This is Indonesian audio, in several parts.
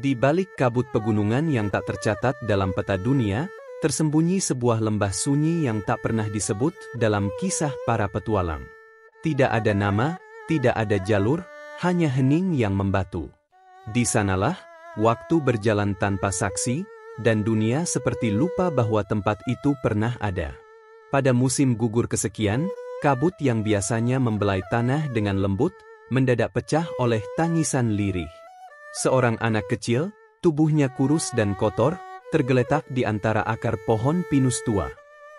Di balik kabut pegunungan yang tak tercatat dalam peta dunia, tersembunyi sebuah lembah sunyi yang tak pernah disebut dalam kisah para petualang. Tidak ada nama, tidak ada jalur, hanya hening yang membatu. Di sanalah, waktu berjalan tanpa saksi, dan dunia seperti lupa bahwa tempat itu pernah ada. Pada musim gugur kesekian, kabut yang biasanya membelai tanah dengan lembut, mendadak pecah oleh tangisan lirih. Seorang anak kecil, tubuhnya kurus dan kotor, tergeletak di antara akar pohon pinus tua.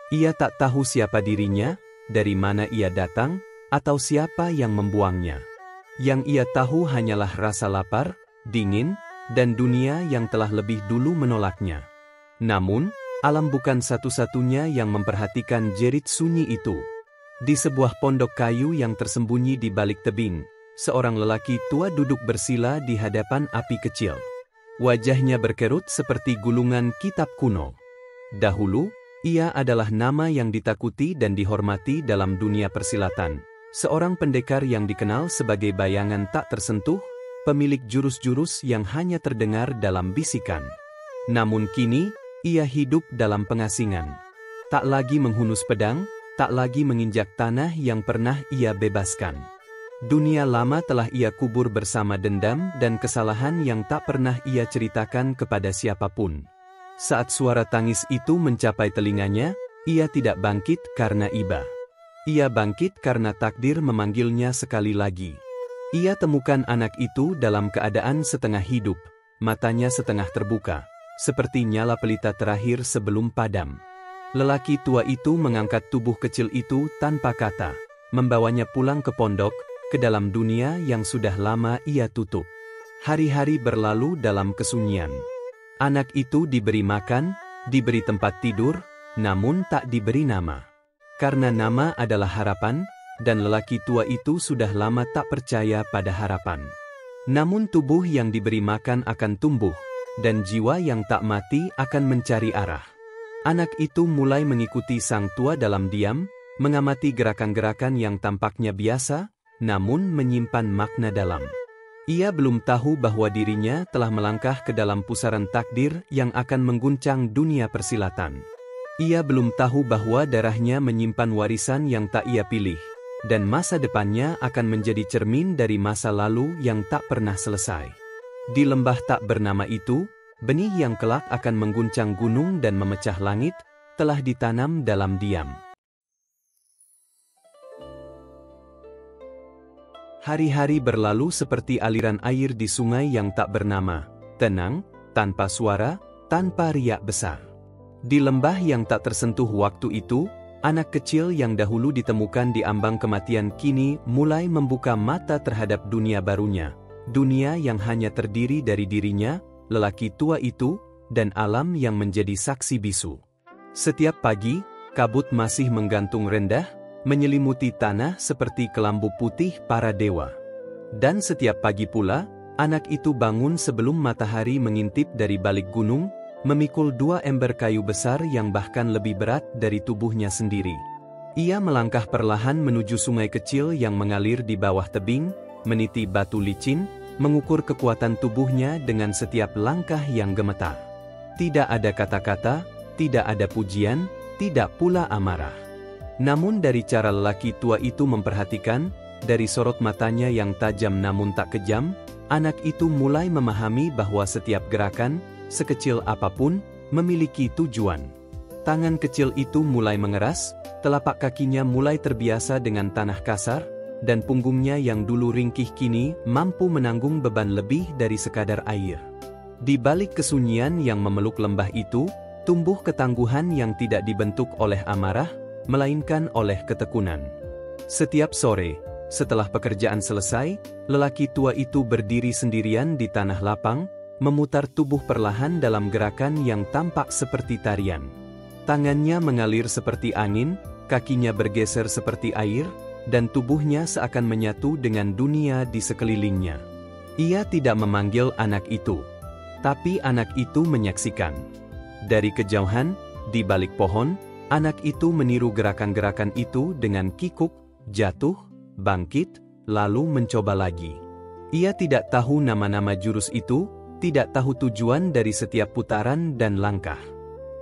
Ia tak tahu siapa dirinya, dari mana ia datang, atau siapa yang membuangnya. Yang ia tahu hanyalah rasa lapar, dingin, dan dunia yang telah lebih dulu menolaknya. Namun, alam bukan satu-satunya yang memperhatikan jerit sunyi itu. Di sebuah pondok kayu yang tersembunyi di balik tebing, seorang lelaki tua duduk bersila di hadapan api kecil. Wajahnya berkerut seperti gulungan kitab kuno. Dahulu, ia adalah nama yang ditakuti dan dihormati dalam dunia persilatan. Seorang pendekar yang dikenal sebagai bayangan tak tersentuh, pemilik jurus-jurus yang hanya terdengar dalam bisikan. Namun kini, ia hidup dalam pengasingan. Tak lagi menghunus pedang, tak lagi menginjak tanah yang pernah ia bebaskan. Dunia lama telah ia kubur bersama dendam dan kesalahan yang tak pernah ia ceritakan kepada siapapun. Saat suara tangis itu mencapai telinganya, ia tidak bangkit karena iba. Ia bangkit karena takdir memanggilnya sekali lagi. Ia temukan anak itu dalam keadaan setengah hidup, matanya setengah terbuka, seperti nyala pelita terakhir sebelum padam. Lelaki tua itu mengangkat tubuh kecil itu tanpa kata, membawanya pulang ke pondok, ke dalam dunia yang sudah lama ia tutup. Hari-hari berlalu dalam kesunyian. Anak itu diberi makan, diberi tempat tidur, namun tak diberi nama. Karena nama adalah harapan, dan lelaki tua itu sudah lama tak percaya pada harapan. Namun tubuh yang diberi makan akan tumbuh, dan jiwa yang tak mati akan mencari arah. Anak itu mulai mengikuti sang tua dalam diam, mengamati gerakan-gerakan yang tampaknya biasa, namun menyimpan makna dalam. Ia belum tahu bahwa dirinya telah melangkah ke dalam pusaran takdir yang akan mengguncang dunia persilatan. Ia belum tahu bahwa darahnya menyimpan warisan yang tak ia pilih, dan masa depannya akan menjadi cermin dari masa lalu yang tak pernah selesai. Di lembah tak bernama itu, benih yang kelak akan mengguncang gunung dan memecah langit, telah ditanam dalam diam. Hari-hari berlalu seperti aliran air di sungai yang tak bernama, tenang, tanpa suara, tanpa riak besar. Di lembah yang tak tersentuh waktu itu, anak kecil yang dahulu ditemukan di ambang kematian kini mulai membuka mata terhadap dunia barunya. Dunia yang hanya terdiri dari dirinya, lelaki tua itu, dan alam yang menjadi saksi bisu. Setiap pagi, kabut masih menggantung rendah, menyelimuti tanah seperti kelambu putih para dewa. Dan setiap pagi pula, anak itu bangun sebelum matahari mengintip dari balik gunung, memikul 2 ember kayu besar yang bahkan lebih berat dari tubuhnya sendiri. Ia melangkah perlahan menuju sungai kecil yang mengalir di bawah tebing, meniti batu licin, mengukur kekuatan tubuhnya dengan setiap langkah yang gemetar. Tidak ada kata-kata, tidak ada pujian, tidak pula amarah. Namun dari cara lelaki tua itu memperhatikan, dari sorot matanya yang tajam namun tak kejam, anak itu mulai memahami bahwa setiap gerakan, sekecil apapun, memiliki tujuan. Tangan kecil itu mulai mengeras, telapak kakinya mulai terbiasa dengan tanah kasar, dan punggungnya yang dulu ringkih kini mampu menanggung beban lebih dari sekadar air. Di balik kesunyian yang memeluk lembah itu, tumbuh ketangguhan yang tidak dibentuk oleh amarah, melainkan oleh ketekunan. Setiap sore, setelah pekerjaan selesai, lelaki tua itu berdiri sendirian di tanah lapang, memutar tubuh perlahan dalam gerakan yang tampak seperti tarian. Tangannya mengalir seperti angin, kakinya bergeser seperti air, dan tubuhnya seakan menyatu dengan dunia di sekelilingnya. Ia tidak memanggil anak itu, tapi anak itu menyaksikan. Dari kejauhan, di balik pohon, anak itu meniru gerakan-gerakan itu dengan kikuk, jatuh, bangkit, lalu mencoba lagi. Ia tidak tahu nama-nama jurus itu, tidak tahu tujuan dari setiap putaran dan langkah.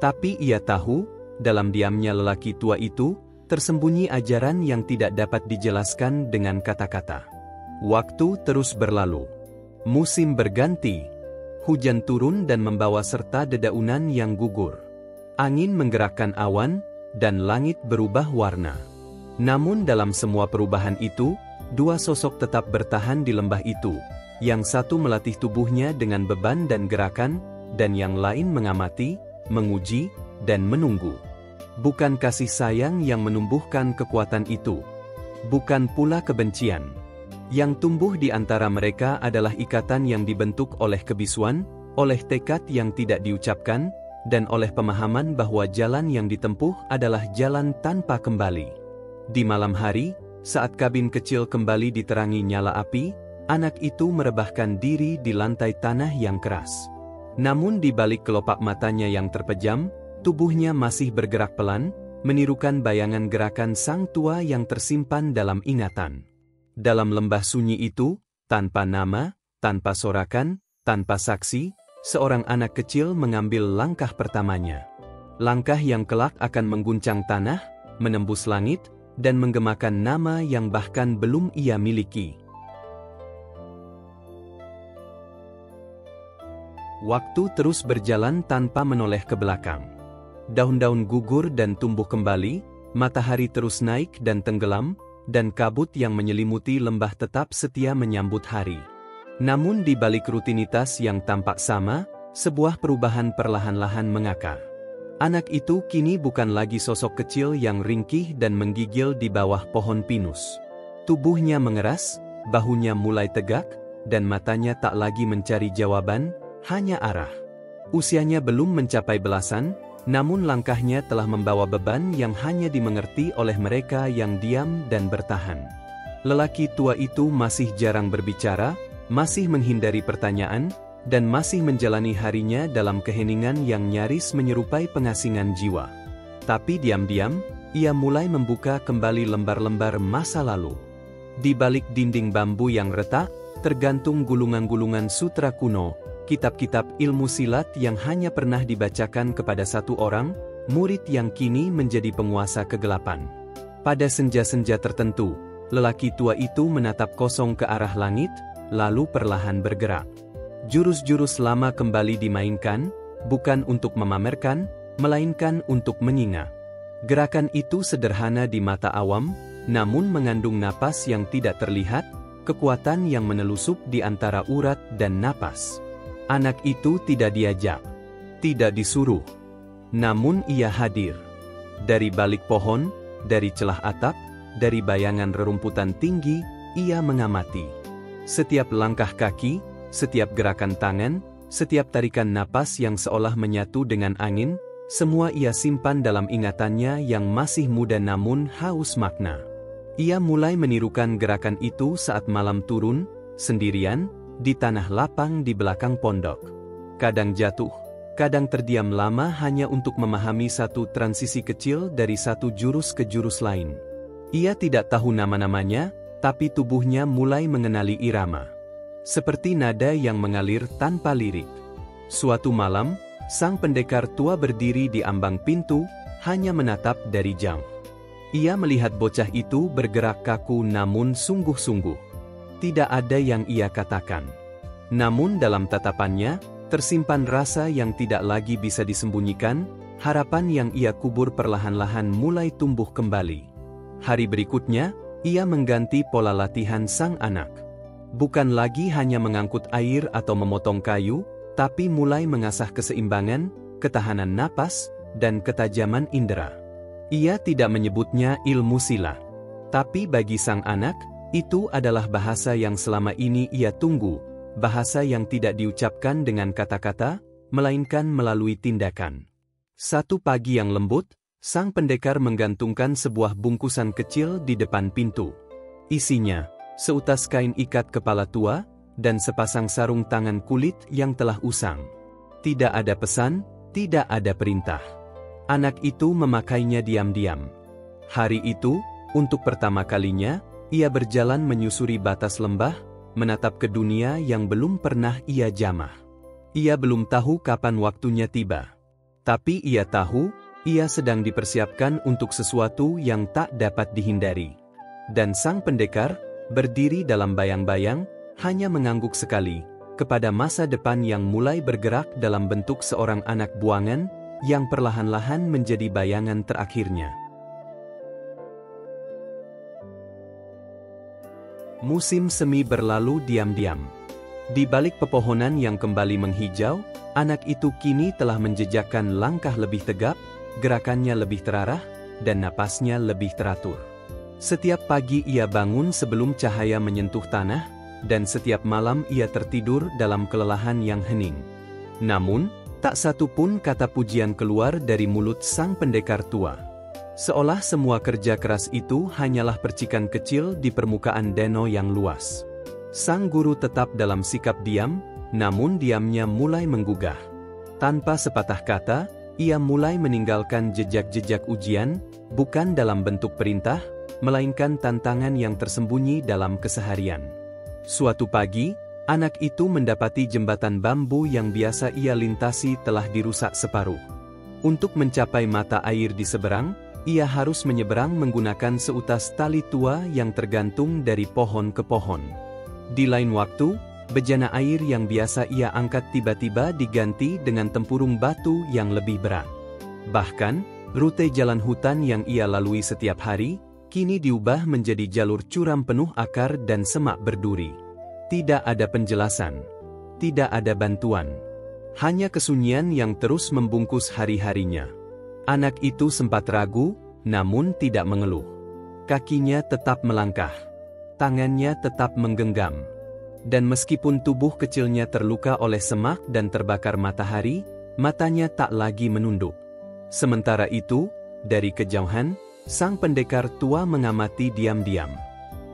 Tapi ia tahu, dalam diamnya lelaki tua itu, tersembunyi ajaran yang tidak dapat dijelaskan dengan kata-kata. Waktu terus berlalu. Musim berganti. Hujan turun dan membawa serta dedaunan yang gugur. Angin menggerakkan awan, dan langit berubah warna. Namun dalam semua perubahan itu, dua sosok tetap bertahan di lembah itu. Yang satu melatih tubuhnya dengan beban dan gerakan, dan yang lain mengamati, menguji, dan menunggu. Bukan kasih sayang yang menumbuhkan kekuatan itu. Bukan pula kebencian. Yang tumbuh di antara mereka adalah ikatan yang dibentuk oleh kebisuan, oleh tekad yang tidak diucapkan, dan oleh pemahaman bahwa jalan yang ditempuh adalah jalan tanpa kembali. Di malam hari, saat kabin kecil kembali diterangi nyala api, anak itu merebahkan diri di lantai tanah yang keras. Namun di balik kelopak matanya yang terpejam, tubuhnya masih bergerak pelan, menirukan bayangan gerakan sang tua yang tersimpan dalam ingatan. Dalam lembah sunyi itu, tanpa nama, tanpa sorakan, tanpa saksi, seorang anak kecil mengambil langkah pertamanya. Langkah yang kelak akan mengguncang tanah, menembus langit, dan menggemakan nama yang bahkan belum ia miliki. Waktu terus berjalan tanpa menoleh ke belakang. Daun-daun gugur dan tumbuh kembali, matahari terus naik dan tenggelam, dan kabut yang menyelimuti lembah tetap setia menyambut hari. Namun di balik rutinitas yang tampak sama, sebuah perubahan perlahan-lahan mengakar. Anak itu kini bukan lagi sosok kecil yang ringkih dan menggigil di bawah pohon pinus. Tubuhnya mengeras, bahunya mulai tegak, dan matanya tak lagi mencari jawaban, hanya arah. Usianya belum mencapai belasan, namun langkahnya telah membawa beban yang hanya dimengerti oleh mereka yang diam dan bertahan. Lelaki tua itu masih jarang berbicara, masih menghindari pertanyaan, dan masih menjalani harinya dalam keheningan yang nyaris menyerupai pengasingan jiwa. Tapi diam-diam, ia mulai membuka kembali lembar-lembar masa lalu. Di balik dinding bambu yang retak, tergantung gulungan-gulungan sutra kuno, kitab-kitab ilmu silat yang hanya pernah dibacakan kepada satu orang, murid yang kini menjadi penguasa kegelapan. Pada senja-senja tertentu, lelaki tua itu menatap kosong ke arah langit, lalu perlahan bergerak. Jurus-jurus lama kembali dimainkan, bukan untuk memamerkan, melainkan untuk mengingat. Gerakan itu sederhana di mata awam, namun mengandung napas yang tidak terlihat, kekuatan yang menelusup di antara urat dan napas. Anak itu tidak diajak, tidak disuruh, namun ia hadir. Dari balik pohon, dari celah atap, dari bayangan rerumputan tinggi, ia mengamati. Setiap langkah kaki, setiap gerakan tangan, setiap tarikan napas yang seolah menyatu dengan angin, semua ia simpan dalam ingatannya yang masih muda namun haus makna. Ia mulai menirukan gerakan itu saat malam turun, sendirian, di tanah lapang di belakang pondok. Kadang jatuh, kadang terdiam lama hanya untuk memahami satu transisi kecil dari satu jurus ke jurus lain. Ia tidak tahu nama-namanya, tapi tubuhnya mulai mengenali irama. Seperti nada yang mengalir tanpa lirik. Suatu malam, sang pendekar tua berdiri di ambang pintu, hanya menatap dari jauh. Ia melihat bocah itu bergerak kaku namun sungguh-sungguh. Tidak ada yang ia katakan. Namun dalam tatapannya, tersimpan rasa yang tidak lagi bisa disembunyikan, harapan yang ia kubur perlahan-lahan mulai tumbuh kembali. Hari berikutnya, ia mengganti pola latihan sang anak. Bukan lagi hanya mengangkut air atau memotong kayu, tapi mulai mengasah keseimbangan, ketahanan napas, dan ketajaman indera. Ia tidak menyebutnya ilmu silat. Tapi bagi sang anak, itu adalah bahasa yang selama ini ia tunggu, bahasa yang tidak diucapkan dengan kata-kata, melainkan melalui tindakan. Satu pagi yang lembut, sang pendekar menggantungkan sebuah bungkusan kecil di depan pintu. Isinya, seutas kain ikat kepala tua, dan sepasang sarung tangan kulit yang telah usang. Tidak ada pesan, tidak ada perintah. Anak itu memakainya diam-diam. Hari itu, untuk pertama kalinya, ia berjalan menyusuri batas lembah, menatap ke dunia yang belum pernah ia jamah. Ia belum tahu kapan waktunya tiba. Tapi ia tahu, ia sedang dipersiapkan untuk sesuatu yang tak dapat dihindari. Dan sang pendekar, berdiri dalam bayang-bayang, hanya mengangguk sekali, kepada masa depan yang mulai bergerak dalam bentuk seorang anak buangan, yang perlahan-lahan menjadi bayangan terakhirnya. Musim semi berlalu diam-diam. Di balik pepohonan yang kembali menghijau, anak itu kini telah menjejakkan langkah lebih tegap, gerakannya lebih terarah, dan napasnya lebih teratur. Setiap pagi ia bangun sebelum cahaya menyentuh tanah, dan setiap malam ia tertidur dalam kelelahan yang hening. Namun, tak satu pun kata pujian keluar dari mulut sang pendekar tua. Seolah semua kerja keras itu hanyalah percikan kecil di permukaan danau yang luas. Sang guru tetap dalam sikap diam, namun diamnya mulai menggugah. Tanpa sepatah kata, ia mulai meninggalkan jejak-jejak ujian, bukan dalam bentuk perintah, melainkan tantangan yang tersembunyi dalam keseharian. Suatu pagi, anak itu mendapati jembatan bambu yang biasa ia lintasi telah dirusak separuh. Untuk mencapai mata air di seberang, ia harus menyeberang menggunakan seutas tali tua yang tergantung dari pohon ke pohon. Di lain waktu, bejana air yang biasa ia angkat tiba-tiba diganti dengan tempurung batu yang lebih berat. Bahkan, rute jalan hutan yang ia lalui setiap hari, kini diubah menjadi jalur curam penuh akar dan semak berduri. Tidak ada penjelasan. Tidak ada bantuan. Hanya kesunyian yang terus membungkus hari-harinya. Anak itu sempat ragu, namun tidak mengeluh. Kakinya tetap melangkah. Tangannya tetap menggenggam. Dan meskipun tubuh kecilnya terluka oleh semak dan terbakar matahari, matanya tak lagi menunduk. Sementara itu, dari kejauhan, sang pendekar tua mengamati diam-diam.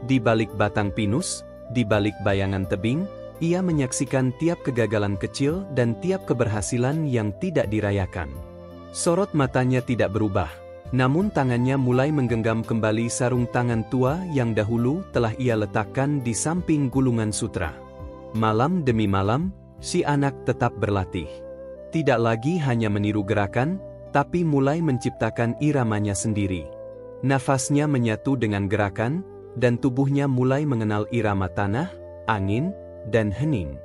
Di balik batang pinus, di balik bayangan tebing, ia menyaksikan tiap kegagalan kecil dan tiap keberhasilan yang tidak dirayakan. Sorot matanya tidak berubah, namun tangannya mulai menggenggam kembali sarung tangan tua yang dahulu telah ia letakkan di samping gulungan sutra. Malam demi malam, si anak tetap berlatih. Tidak lagi hanya meniru gerakan, tapi mulai menciptakan iramanya sendiri. Nafasnya menyatu dengan gerakan, dan tubuhnya mulai mengenal irama tanah, angin, dan hening.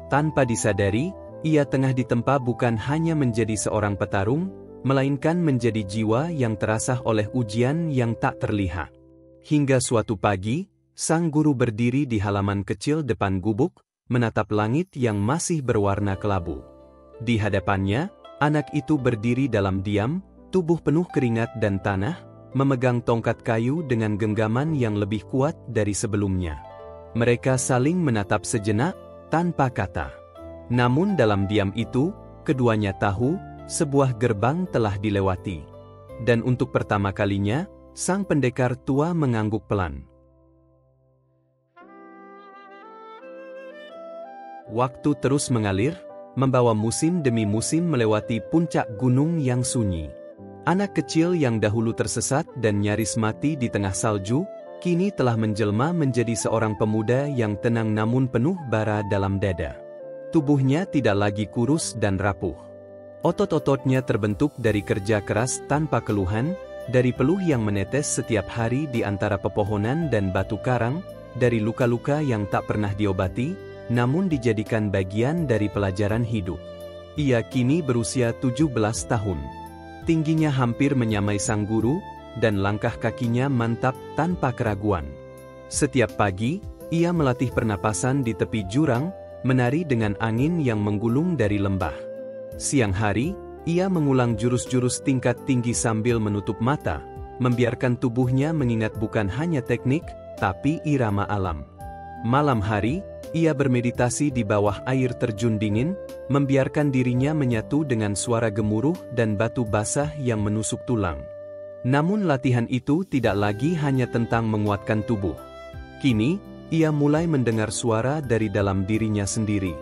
Tanpa disadari, ia tengah ditempa bukan hanya menjadi seorang petarung, melainkan menjadi jiwa yang terasah oleh ujian yang tak terlihat. Hingga suatu pagi, sang guru berdiri di halaman kecil depan gubuk, menatap langit yang masih berwarna kelabu. Di hadapannya, anak itu berdiri dalam diam, tubuh penuh keringat dan tanah, memegang tongkat kayu dengan genggaman yang lebih kuat dari sebelumnya. Mereka saling menatap sejenak, tanpa kata. Namun dalam diam itu, keduanya tahu, sebuah gerbang telah dilewati. Dan untuk pertama kalinya, sang pendekar tua mengangguk pelan. Waktu terus mengalir, membawa musim demi musim melewati puncak gunung yang sunyi. Anak kecil yang dahulu tersesat dan nyaris mati di tengah salju, kini telah menjelma menjadi seorang pemuda yang tenang namun penuh bara dalam dada. Tubuhnya tidak lagi kurus dan rapuh. Otot-ototnya terbentuk dari kerja keras tanpa keluhan, dari peluh yang menetes setiap hari di antara pepohonan dan batu karang, dari luka-luka yang tak pernah diobati, namun dijadikan bagian dari pelajaran hidup. Ia kini berusia 17 tahun. Tingginya hampir menyamai sang guru, dan langkah kakinya mantap tanpa keraguan. Setiap pagi, ia melatih pernapasan di tepi jurang, menari dengan angin yang menggulung dari lembah. Siang hari, ia mengulang jurus-jurus tingkat tinggi sambil menutup mata, membiarkan tubuhnya mengingat bukan hanya teknik, tapi irama alam. Malam hari, ia bermeditasi di bawah air terjun dingin, membiarkan dirinya menyatu dengan suara gemuruh dan batu basah yang menusuk tulang. Namun latihan itu tidak lagi hanya tentang menguatkan tubuh. Kini, ia mulai mendengar suara dari dalam dirinya sendiri.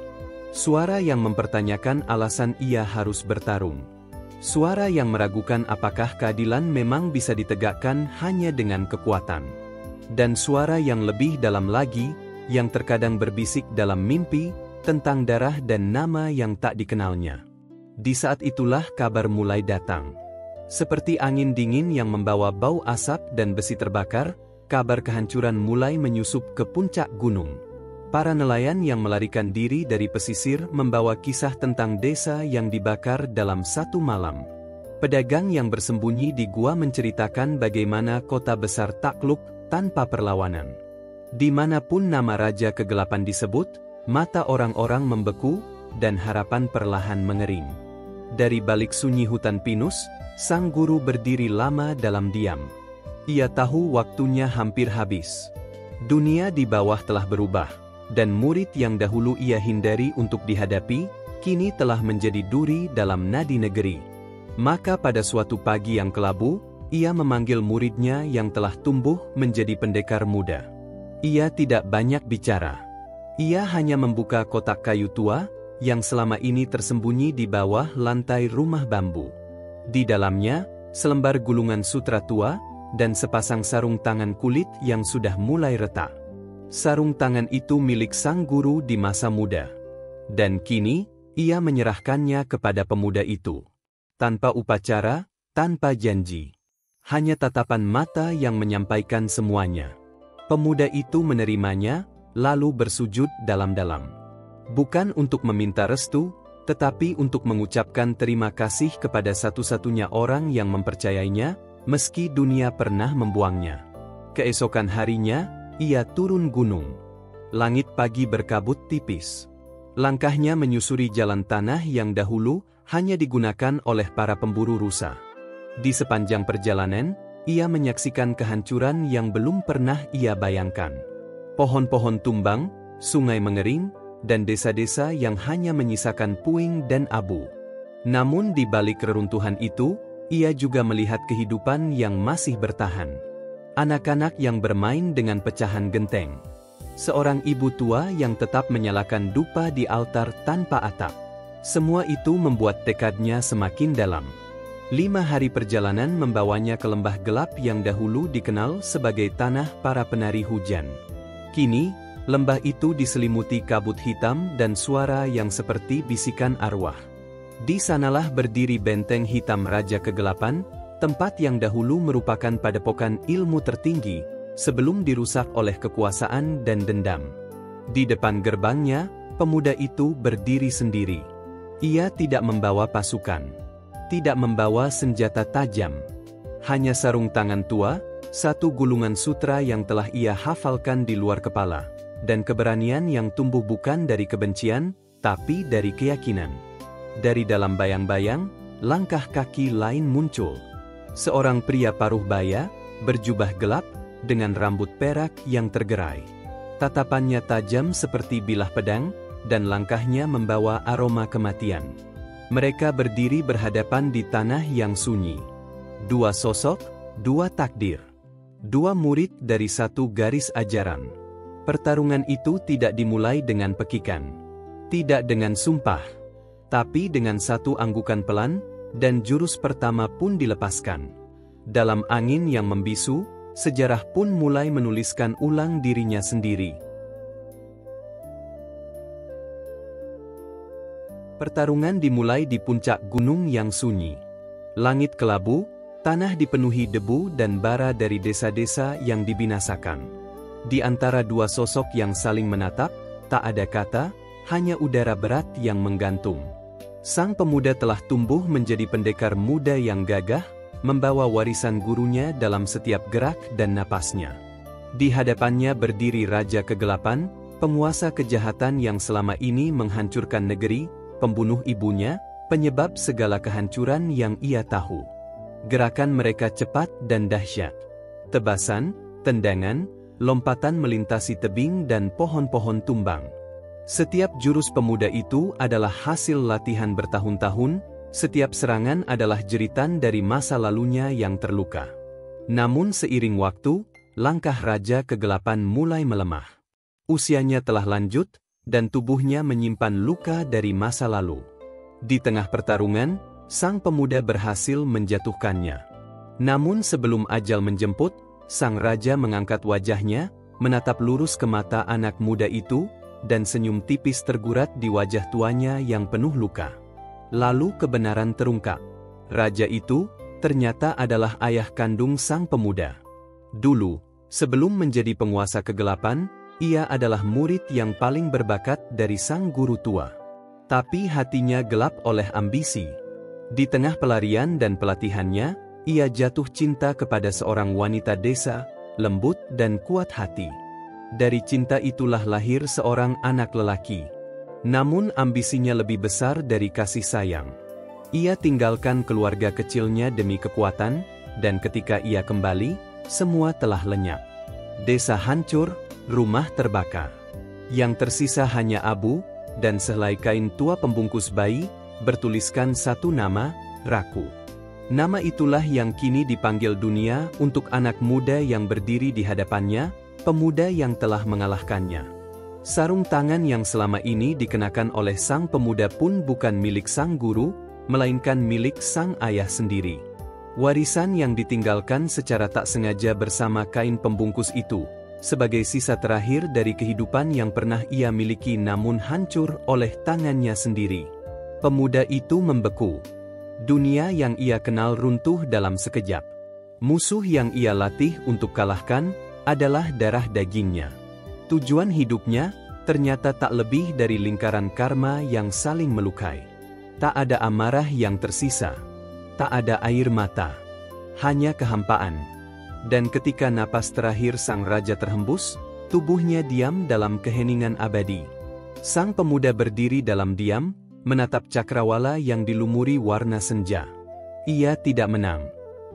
Suara yang mempertanyakan alasan ia harus bertarung. Suara yang meragukan apakah keadilan memang bisa ditegakkan hanya dengan kekuatan. Dan suara yang lebih dalam lagi, yang terkadang berbisik dalam mimpi, tentang darah dan nama yang tak dikenalnya. Di saat itulah kabar mulai datang. Seperti angin dingin yang membawa bau asap dan besi terbakar, kabar kehancuran mulai menyusup ke puncak gunung. Para nelayan yang melarikan diri dari pesisir membawa kisah tentang desa yang dibakar dalam satu malam. Pedagang yang bersembunyi di gua menceritakan bagaimana kota besar takluk tanpa perlawanan. Dimanapun nama Raja Kegelapan disebut, mata orang-orang membeku, dan harapan perlahan mengering. Dari balik sunyi hutan pinus, sang guru berdiri lama dalam diam. Ia tahu waktunya hampir habis. Dunia di bawah telah berubah, dan murid yang dahulu ia hindari untuk dihadapi, kini telah menjadi duri dalam nadi negeri. Maka pada suatu pagi yang kelabu, ia memanggil muridnya yang telah tumbuh menjadi pendekar muda. Ia tidak banyak bicara. Ia hanya membuka kotak kayu tua, yang selama ini tersembunyi di bawah lantai rumah bambu. Di dalamnya, selembar gulungan sutra tua, dan sepasang sarung tangan kulit yang sudah mulai retak. Sarung tangan itu milik sang guru di masa muda. Dan kini, ia menyerahkannya kepada pemuda itu. Tanpa upacara, tanpa janji. Hanya tatapan mata yang menyampaikan semuanya. Pemuda itu menerimanya, lalu bersujud dalam-dalam. Bukan untuk meminta restu, tetapi untuk mengucapkan terima kasih kepada satu-satunya orang yang mempercayainya, meski dunia pernah membuangnya. Keesokan harinya, ia turun gunung. Langit pagi berkabut tipis. Langkahnya menyusuri jalan tanah yang dahulu hanya digunakan oleh para pemburu rusa. Di sepanjang perjalanan, ia menyaksikan kehancuran yang belum pernah ia bayangkan. Pohon-pohon tumbang, sungai mengering, dan desa-desa yang hanya menyisakan puing dan abu. Namun di balik reruntuhan itu, ia juga melihat kehidupan yang masih bertahan. Anak-anak yang bermain dengan pecahan genteng. Seorang ibu tua yang tetap menyalakan dupa di altar tanpa atap. Semua itu membuat tekadnya semakin dalam. 5 hari perjalanan membawanya ke lembah gelap yang dahulu dikenal sebagai tanah para penari hujan. Kini, lembah itu diselimuti kabut hitam dan suara yang seperti bisikan arwah. Di sanalah berdiri benteng hitam Raja Kegelapan, tempat yang dahulu merupakan padepokan ilmu tertinggi, sebelum dirusak oleh kekuasaan dan dendam. Di depan gerbangnya, pemuda itu berdiri sendiri. Ia tidak membawa pasukan, tidak membawa senjata tajam. Hanya sarung tangan tua, satu gulungan sutra yang telah ia hafalkan di luar kepala, dan keberanian yang tumbuh bukan dari kebencian, tapi dari keyakinan. Dari dalam bayang-bayang, langkah kaki lain muncul. Seorang pria paruh baya, berjubah gelap, dengan rambut perak yang tergerai. Tatapannya tajam seperti bilah pedang, dan langkahnya membawa aroma kematian. Mereka berdiri berhadapan di tanah yang sunyi. 2 sosok, 2 takdir. 2 murid dari satu garis ajaran. Pertarungan itu tidak dimulai dengan pekikan. Tidak dengan sumpah. Tapi dengan satu anggukan pelan, dan jurus pertama pun dilepaskan. Dalam angin yang membisu, sejarah pun mulai menuliskan ulang dirinya sendiri. Pertarungan dimulai di puncak gunung yang sunyi. Langit kelabu, tanah dipenuhi debu dan bara dari desa-desa yang dibinasakan. Di antara 2 sosok yang saling menatap, tak ada kata, hanya udara berat yang menggantung. Sang pemuda telah tumbuh menjadi pendekar muda yang gagah, membawa warisan gurunya dalam setiap gerak dan napasnya. Di hadapannya berdiri Raja Kegelapan, penguasa kejahatan yang selama ini menghancurkan negeri, pembunuh ibunya, penyebab segala kehancuran yang ia tahu. Gerakan mereka cepat dan dahsyat. Tebasan, tendangan, lompatan melintasi tebing dan pohon-pohon tumbang. Setiap jurus pemuda itu adalah hasil latihan bertahun-tahun, setiap serangan adalah jeritan dari masa lalunya yang terluka. Namun seiring waktu, langkah Raja Kegelapan mulai melemah. Usianya telah lanjut, dan tubuhnya menyimpan luka dari masa lalu. Di tengah pertarungan, sang pemuda berhasil menjatuhkannya. Namun sebelum ajal menjemput, sang raja mengangkat wajahnya, menatap lurus ke mata anak muda itu, dan senyum tipis tergurat di wajah tuanya yang penuh luka. Lalu kebenaran terungkap. Raja itu ternyata adalah ayah kandung sang pemuda. Dulu, sebelum menjadi penguasa kegelapan, ia adalah murid yang paling berbakat dari sang guru tua. Tapi hatinya gelap oleh ambisi. Di tengah pelarian dan pelatihannya, ia jatuh cinta kepada seorang wanita desa, lembut dan kuat hati. Dari cinta itulah lahir seorang anak lelaki. Namun ambisinya lebih besar dari kasih sayang. Ia tinggalkan keluarga kecilnya demi kekuatan, dan ketika ia kembali, semua telah lenyap. Desa hancur, rumah terbakar. Yang tersisa hanya abu, dan sehelai kain tua pembungkus bayi, bertuliskan satu nama, Raku. Nama itulah yang kini dipanggil dunia untuk anak muda yang berdiri di hadapannya, pemuda yang telah mengalahkannya. Sarung tangan yang selama ini dikenakan oleh sang pemuda pun bukan milik sang guru, melainkan milik sang ayah sendiri. Warisan yang ditinggalkan secara tak sengaja bersama kain pembungkus itu, sebagai sisa terakhir dari kehidupan yang pernah ia miliki namun hancur oleh tangannya sendiri. Pemuda itu membeku. Dunia yang ia kenal runtuh dalam sekejap. Musuh yang ia latih untuk kalahkan adalah darah dagingnya. Tujuan hidupnya ternyata tak lebih dari lingkaran karma yang saling melukai. Tak ada amarah yang tersisa. Tak ada air mata. Hanya kehampaan. Dan ketika napas terakhir sang raja terhembus, tubuhnya diam dalam keheningan abadi. Sang pemuda berdiri dalam diam, menatap cakrawala yang dilumuri warna senja. Ia tidak menang.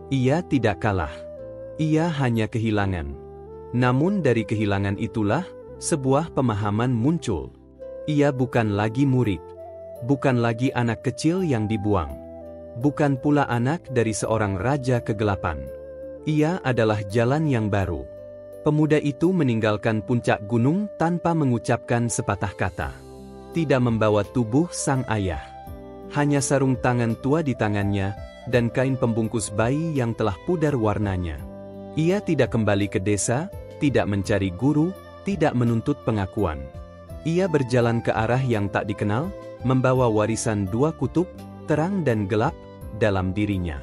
Ia tidak kalah. Ia hanya kehilangan. Namun dari kehilangan itulah, sebuah pemahaman muncul. Ia bukan lagi murid. Bukan lagi anak kecil yang dibuang. Bukan pula anak dari seorang raja kegelapan. Ia adalah jalan yang baru. Pemuda itu meninggalkan puncak gunung tanpa mengucapkan sepatah kata. Tidak membawa tubuh sang ayah. Hanya sarung tangan tua di tangannya, dan kain pembungkus bayi yang telah pudar warnanya. Ia tidak kembali ke desa, tidak mencari guru, tidak menuntut pengakuan. Ia berjalan ke arah yang tak dikenal, membawa warisan dua kutub, terang dan gelap, dalam dirinya.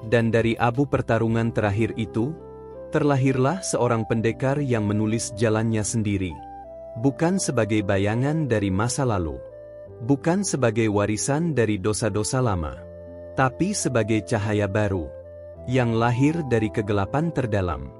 Dan dari abu pertarungan terakhir itu, terlahirlah seorang pendekar yang menulis jalannya sendiri. Bukan sebagai bayangan dari masa lalu. Bukan sebagai warisan dari dosa-dosa lama. Tapi sebagai cahaya baru, yang lahir dari kegelapan terdalam.